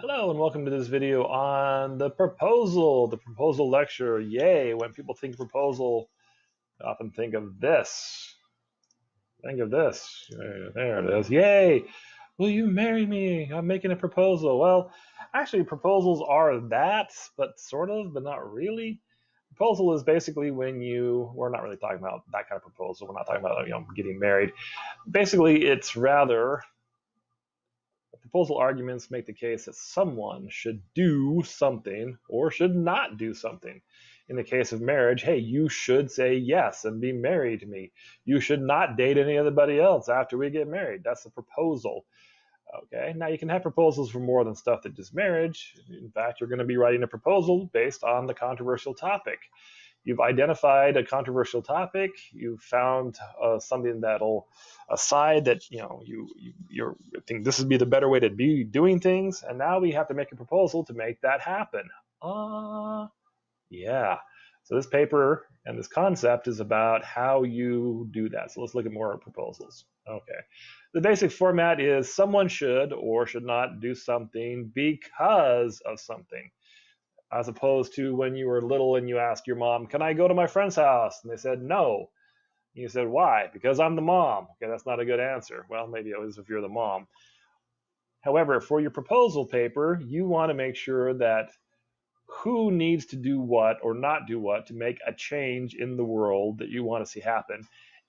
Hello and welcome to this video on the proposal lecture. Yay, when people think proposal, they often think of this. Think of this. There it is. Yay, will you marry me? I'm making a proposal. Well, actually proposals are that, but sort of, but not really. Proposal is basically when we're not really talking about that kind of proposal. We're not talking about, getting married. Basically, it's rather proposal arguments make the case that someone should do something or should not do something. In the case of marriage, hey, you should say yes and be married to me. You should not date anybody else after we get married. That's the proposal. Okay, now you can have proposals for more than stuff that just marriage. In fact, you're going to be writing a proposal based on the controversial topic. You've identified a controversial topic. You've found something that'll a side that you think this would be the better way to be doing things, and now we have to make a proposal to make that happen. Yeah. So this paper and this concept is about how you do that. So let's look at more proposals. Okay. The basic format is someone should or should not do something because of something, as opposed to when you were little and you asked your mom, can I go to my friend's house? And they said, no. And you said, why? Because I'm the mom. Okay, that's not a good answer. Well, maybe it was if you're the mom. However, for your proposal paper, you want to make sure that who needs to do what or not do what to make a change in the world that you want to see happen,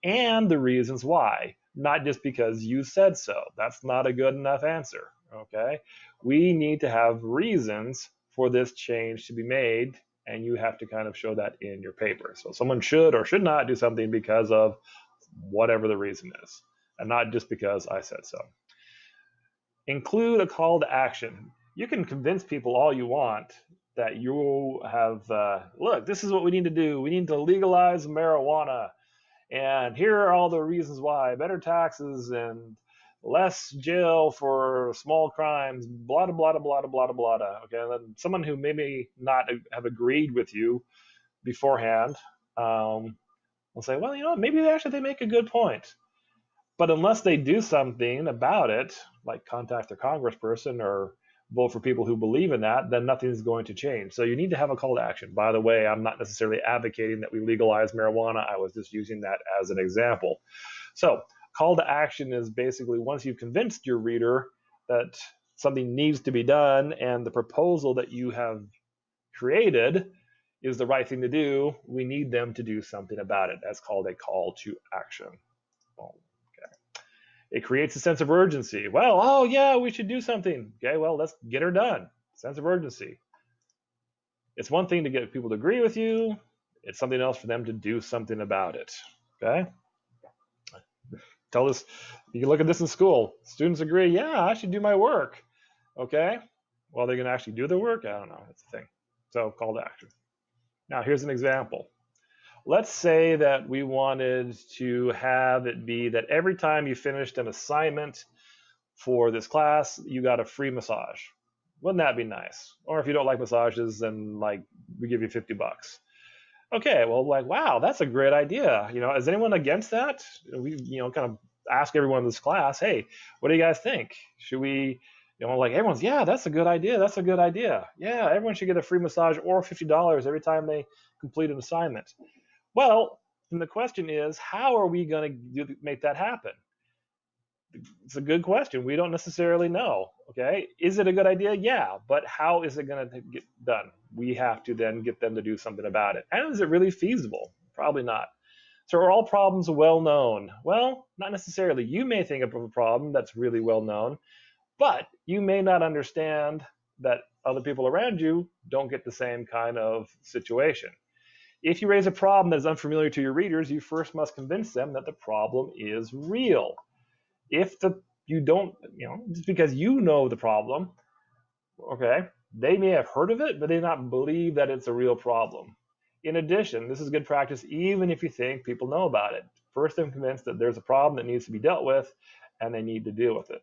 and the reasons why, not just because you said so. That's not a good enough answer. Okay, we need to have reasons for this change to be made, and you have to kind of show that in your paper. So someone should or should not do something because of whatever the reason is, and not just because I said so. Include a call to action. You can convince people all you want that you have, look, this is what we need to do. We need to legalize marijuana. And here are all the reasons why. Better taxes and less jail for small crimes, blah, blah, blah, blah, blah, blah, blah. Okay, and then someone who maybe not have agreed with you beforehand will say, well, maybe they make a good point. But unless they do something about it, like contact their congressperson or vote for people who believe in that, then nothing's going to change. So you need to have a call to action. By the way, I'm not necessarily advocating that we legalize marijuana. I was just using that as an example. So call to action is basically once you've convinced your reader that something needs to be done and the proposal that you have created is the right thing to do, we need them to do something about it. That's called a call to action. It creates a sense of urgency. Well, oh yeah, we should do something. Okay, well, let's get her done. Sense of urgency. It's one thing to get people to agree with you. It's something else for them to do something about it. Okay? Tell this, you can look at this in school. Students agree, yeah, I should do my work. Okay? Well, they're going to actually do their work? I don't know. That's the thing. So, call to action. Now, here's an example. Let's say that we wanted to have it be that every time you finished an assignment for this class, you got a free massage. Wouldn't that be nice? Or if you don't like massages, then we give you $50. Okay, well, wow, that's a great idea. Is anyone against that? We, kind of ask everyone in this class, hey, what do you guys think? Should we, everyone's, yeah, that's a good idea. That's a good idea. Yeah, everyone should get a free massage or $50 every time they complete an assignment. Well, then the question is, how are we going to make that happen? It's a good question. We don't necessarily know. Okay, is it a good idea? Yeah, but how is it going to get done? We have to then get them to do something about it. And is it really feasible? Probably not. So are all problems well known? Well, not necessarily. You may think of a problem that's really well known, but you may not understand that other people around you don't get the same kind of situation. If you raise a problem that is unfamiliar to your readers, you first must convince them that the problem is real. If you don't, just because you know the problem, okay, they may have heard of it, but they not believe that it's a real problem. In addition, this is good practice even if you think people know about it. First, I'm convinced that there's a problem that needs to be dealt with, and they need to deal with it.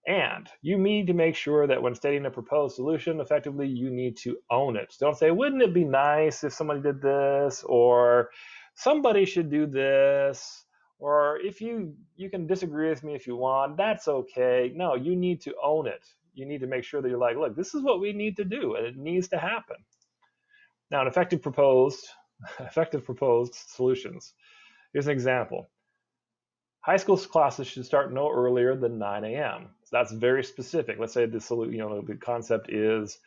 And you need to make sure that when stating a proposed solution effectively, you need to own it. Don't say, wouldn't it be nice if somebody did this, or somebody should do this, or if you can disagree with me if you want, that's okay. No, you need to own it. you need to make sure that you're like, look, this is what we need to do, and it needs to happen. Now, an effective proposed solutions. Here's an example. High school classes should start no earlier than 9 a.m. So that's very specific. Let's say the concept is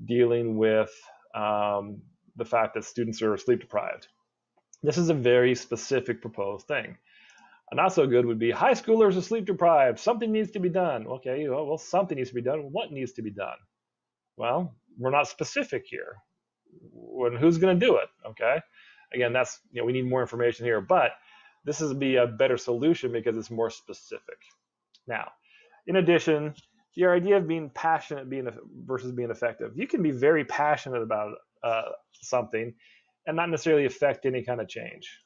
dealing with the fact that students are sleep deprived. This is a very specific proposed thing. A not so good would be high schoolers are sleep deprived. Something needs to be done. Okay, well, something needs to be done. What needs to be done? Well, we're not specific here. Who's going to do it? Okay, again, that's we need more information here, but this is be a better solution because it's more specific. Now, in addition, the idea of being passionate versus being effective. You can be very passionate about something and not necessarily affect any kind of change.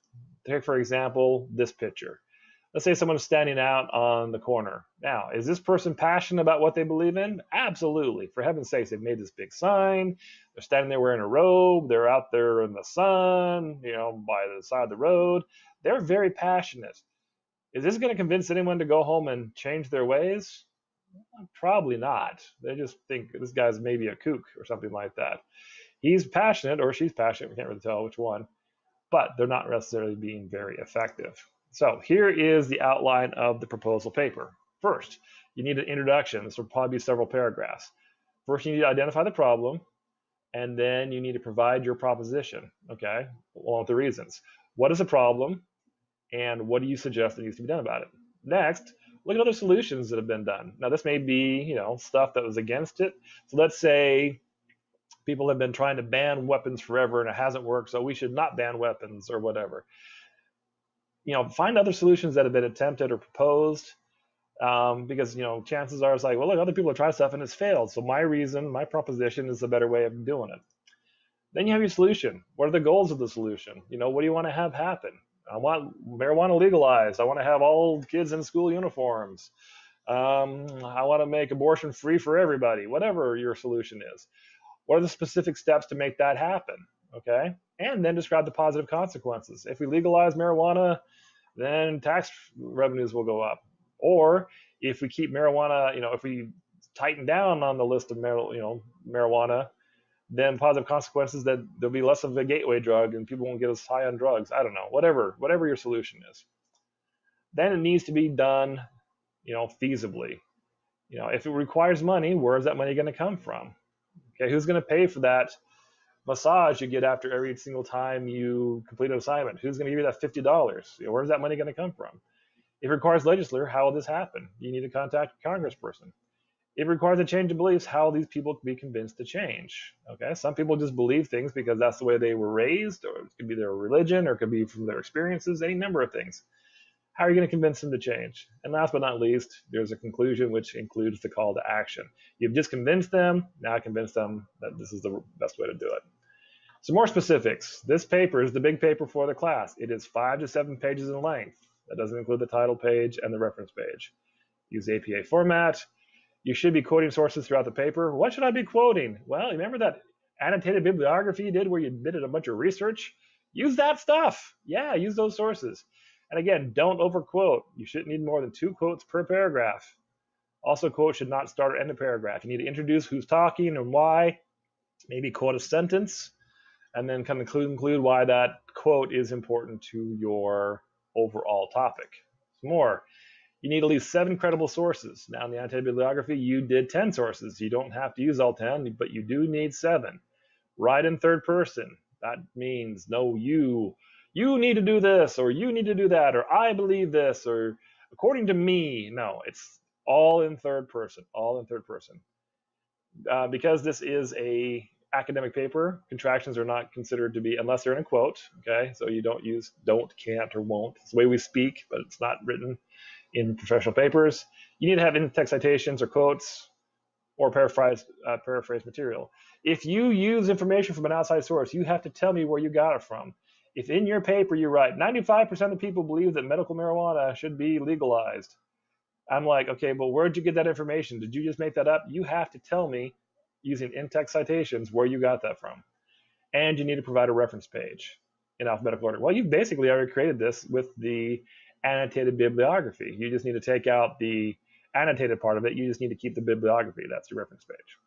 Take, for example, this picture. Let's say someone's standing out on the corner. Now, is this person passionate about what they believe in? Absolutely. For heaven's sakes, they've made this big sign. They're standing there wearing a robe. They're out there in the sun, by the side of the road. They're very passionate. Is this going to convince anyone to go home and change their ways? Probably not. They just think this guy's maybe a kook or something like that. He's passionate or she's passionate. We can't really tell which one, but they're not necessarily being very effective. So here is the outline of the proposal paper. First, you need an introduction. This will probably be several paragraphs. First, you need to identify the problem, and then you need to provide your proposition, okay, along with the reasons. What is the problem, and what do you suggest that needs to be done about it? Next, look at other solutions that have been done. Now, this may be, stuff that was against it. So let's say people have been trying to ban weapons forever, and it hasn't worked, so we should not ban weapons or whatever. Find other solutions that have been attempted or proposed, because chances are it's like, well, look, other people have tried stuff and it's failed. So my proposition is a better way of doing it. Then you have your solution. What are the goals of the solution? What do you want to have happen? I want marijuana legalized. I want to have all kids in school uniforms. I want to make abortion free for everybody. Whatever your solution is. What are the specific steps to make that happen? Okay, and then describe the positive consequences. If we legalize marijuana, then tax revenues will go up. Or if we keep marijuana, if we tighten down on the list of marijuana, then positive consequences that there'll be less of a gateway drug and people won't get as high on drugs. I don't know, whatever your solution is. Then it needs to be done, feasibly. If it requires money, where is that money going to come from? Okay, who's going to pay for that massage you get after every single time you complete an assignment? Who's going to give you that $50? Where's that money going to come from? If it requires legislature, how will this happen? You need to contact a congressperson. If it requires a change of beliefs, how will these people be convinced to change? Okay, some people just believe things because that's the way they were raised, or it could be their religion, or it could be from their experiences, any number of things. How are you going to convince them to change? And last but not least, there's a conclusion which includes the call to action. You've just convinced them, now convince them that this is the best way to do it. Some more specifics. This paper is the big paper for the class. It is 5 to 7 pages in length. That doesn't include the title page and the reference page. Use APA format. You should be quoting sources throughout the paper. What should I be quoting? Well, remember that annotated bibliography you did where you did a bunch of research? Use that stuff. Yeah, use those sources. And again, don't overquote. You shouldn't need more than 2 quotes per paragraph. Also, quotes should not start or end a paragraph. You need to introduce who's talking and why. Maybe quote a sentence, and then kind of include why that quote is important to your overall topic. Some more. You need at least 7 credible sources. Now in the annotated bibliography, you did 10 sources. You don't have to use all 10, but you do need 7. Write in third person. That means no you need to do this, or you need to do that, or I believe this, or according to me. No, it's all in third person, because this is a academic paper, contractions are not considered to be, unless they're in a quote, okay? So you don't use don't, can't, or won't. It's the way we speak, but it's not written in professional papers. You need to have in-text citations or quotes or paraphrase material. If you use information from an outside source, you have to tell me where you got it from. If in your paper you write 95% of people believe that medical marijuana should be legalized, I'm like, okay, but where'd you get that information? Did you just make that up? You have to tell me using in-text citations where you got that from. And you need to provide a reference page in alphabetical order. Well, you've basically already created this with the annotated bibliography. You just need to take out the annotated part of it, you just need to keep the bibliography. That's your reference page.